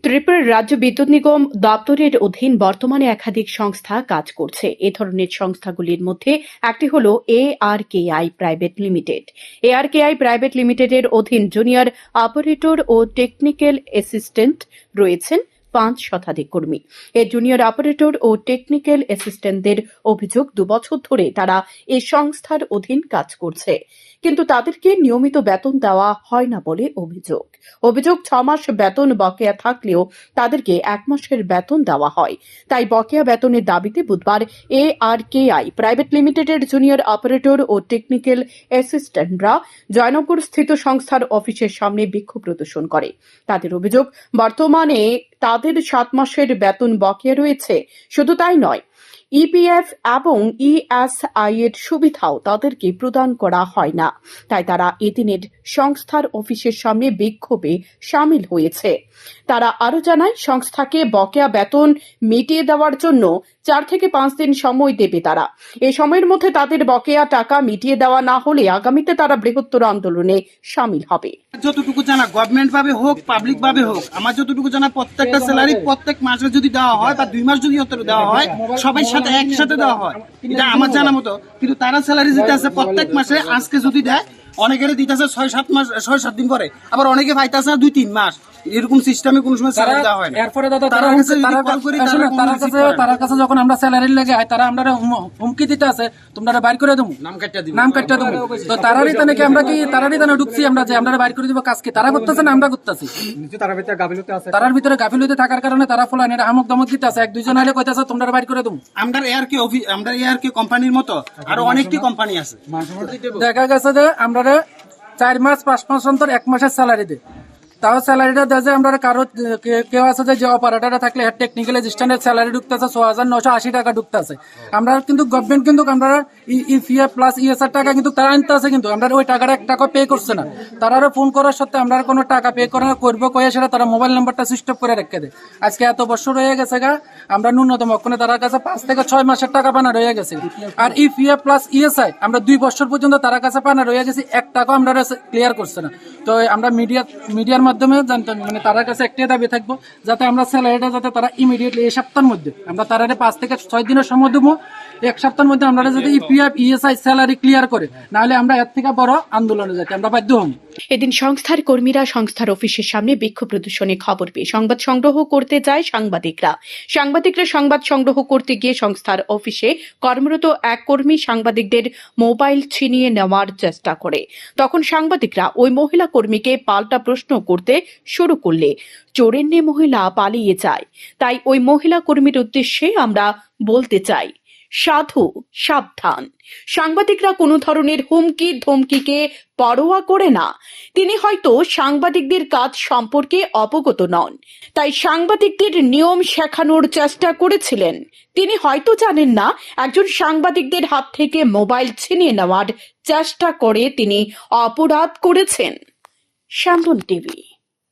ত্রিপুরার রাজ্য বিদ্যুৎ নিগম দপ্তরের অধীন বর্তমানে একাধিক সংস্থা কাজ করছে। এ ধরনের সংস্থাগুলির মধ্যে একটি হল ARKI private limited. ARKI private লিমিটেডের অধীন জুনিয়র অপারেটর ও টেকনিক্যাল অ্যাসিস্ট্যান্ট রয়েছেন 5 শতাধিক কর্মী। এই জুনিয়র অপারেটর ও টেকনিক্যাল অ্যাসিস্ট্যান্টদের অভিযোগ 2 বছর ধরে তারা এই সংস্থার অধীন কাজ করছে, কিন্তু তাদেরকে নিয়মিত বেতন দেওয়া হয় না বলে অভিযোগ। 6 মাস বেতন বকেয়া থাকলেও তাদেরকে 1 মাসের বেতন দেওয়া হয়। তাই বকেয়া বেতনের দাবিতে বুধবার ARKI প্রাইভেট লিমিটেডের জুনিয়র অপারেটর ও টেকনিক্যাল অ্যাসিস্ট্যান্টরা জয়নগর স্থিত সংস্থার অফিসের সামনে বিক্ষোভ প্রদর্শন করে। তাদের অভিযোগ, বর্তমানে তাদের 7 মাসের বেতন বকেয়া রয়েছে। শুধু তাই নয়, EPF এবং ESI এর সুবিধাও তাদেরকে প্রদান করা হয় না। তাই তারা এদিনের সংস্থার অফিসের সামনে বিক্ষোভে সামিল হয়েছে। তারা আরো জানায়, সংস্থাকে বকেয়া বেতন মিটিয়ে দেওয়ার জন্য 4 থেকে 5 দিন সময় দেবে তারা। এই সময়ের মধ্যে তাদের বকেয়া টাকা মিটিয়ে দেওয়া না হলে আগামীতে তারা বৃহত্তর আন্দোলনে সামিল হবে। যতটুকু জানা গভর্নমেন্ট ভাবে হোক, পাবলিক ভাবে হোক, আমার যতটুকু জানা প্রত্যেকটা স্যালারি প্রত্যেক মাসে যদি দেওয়া হয় বা 2 মাস যদি দেওয়া হয়, সবাই সাথে একসাথে দেওয়া হয়, এটা আমার জানা মতো। কিন্তু তারা স্যালারি দিতে আছে প্রত্যেক মাসে, আজকে যদি দেয় অনেকের দিতেছে 6-7 মাস, 6-7 দিন পরে, আবার অনেকে পাইতেছে 2-3 মাস। এরকম সিস্টেমে কোনো সময় স্যালারি দেওয়া হয় না। এরপরে দাদা তার কাছে যখন আমরা স্যালারি লেগে তারা আমরা হুমকি দিতে আছে, তোমরা বাইর করে দেবো, নাম কাটতে দেবো। তো তারারই তো নাকি আমরা কি তারারই তো ঢুকছি আমরা, যে আমরা বাইর করে দিব কাজকে তারা করতেছে না আমরা করতেছি। তারার ভিতরে গাফিলতি থাকার কারণে তারা ফলান এটা আমক দমক দিতে আছে। 1-2 জন আইলে কইতাছে তোমরা বাইর করে দেবো। আমরা ARKI কোম্পানির মতো আরো অনেকটি কোম্পানি আছে। দেখা গেছে যে আমরা 4 মাস 5 মাস অন্তর 1 মাসের স্যালারি দেয়। তাও স্যালারিটা দেয় আমরা কারো কেউ আছে যে অপারেটর থাকলে টেকনিক্যাল অ্যাসিস্ট্যান্টের স্যালারি ঢুকতেছে 6,980 টাকা ঢুকতেছে। আমরা কিন্তু গভর্নমেন্ট কিন্তু আমরা EPF প্লাস ESR টাকা কিন্তু তারা আনতে আছে, কিন্তু আমরা ওই টাকাটা 1 টাকা পে করছে না। তারা ফোন করার সত্ত্বে আমরা কোনো টাকা পে করবো কয়ে সেটা তারা মোবাইল নাম্বারটা সুইচ অফ করে রেখে দেয়। আজকে এত বছর হয়ে গেছে গা, আমরা ন্যূনতম ওখানে তার কাছে 5 থেকে 6 মাসের টাকা পানা রয়ে গেছে। আর EPF প্লাস ESI আমরা 2 বছর পর্যন্ত তার কাছে পানা রয়ে গেছি, 1 টাকা আমরা ক্লিয়ার করছে না। তো আমরা মিডিয়ার মাধ্যমে জানতাম, মানে তার কাছে একটাই দাবি থাকবো যাতে আমরা স্যালারিটা যাতে তারা ইমিডিয়েটলি এই সপ্তাহের মধ্যে আমরা তারা 5 থেকে 6 দিনের সময় দেবো। 1 সপ্তাহের মধ্যে আমরা যাতে EPF ESI স্যালারি ক্লিয়ার করে, নাহলে আমরা এর থেকে বড় আন্দোলনে যেতে আমরা বাধ্য হব। এদিন সংস্থার কর্মীরা সংস্থার অফিসের সামনে বিক্ষোভ প্রদর্শনে খবর পেয়ে সংবাদ সংগ্রহ করতে যায় সাংবাদিকরা সংবাদ সংগ্রহ করতে গিয়ে সংস্থার অফিসে কর্মরত এক কর্মী সাংবাদিকদের মোবাইল ছিনিয়ে নেওয়ার চেষ্টা করে। তখন সাংবাদিকরা ওই মহিলা কর্মীকে পাল্টা প্রশ্ন করতে শুরু করলে চোরেন্নে মহিলা পালিয়ে যায়। তাই ওই মহিলা কর্মীর উদ্দেশ্যে আমরা বলতে চাই, সাধু সাবধান। সাংবাদিকরা কোনো ধরনের হুমকি ধমকিকে পরোয়া করে না। তিনি হয়তো সাংবাদিকদের কাজ সম্পর্কে অবগত নন, তাই সাংবাদিকদের নিয়ম শেখানোর চেষ্টা করেছিলেন। তিনি হয়তো জানেন না একজন সাংবাদিকদের হাত থেকে মোবাইল ছিনিয়ে নেওয়ার চেষ্টা করে তিনি অপরাধ করেছেন। সান্দন টিভি।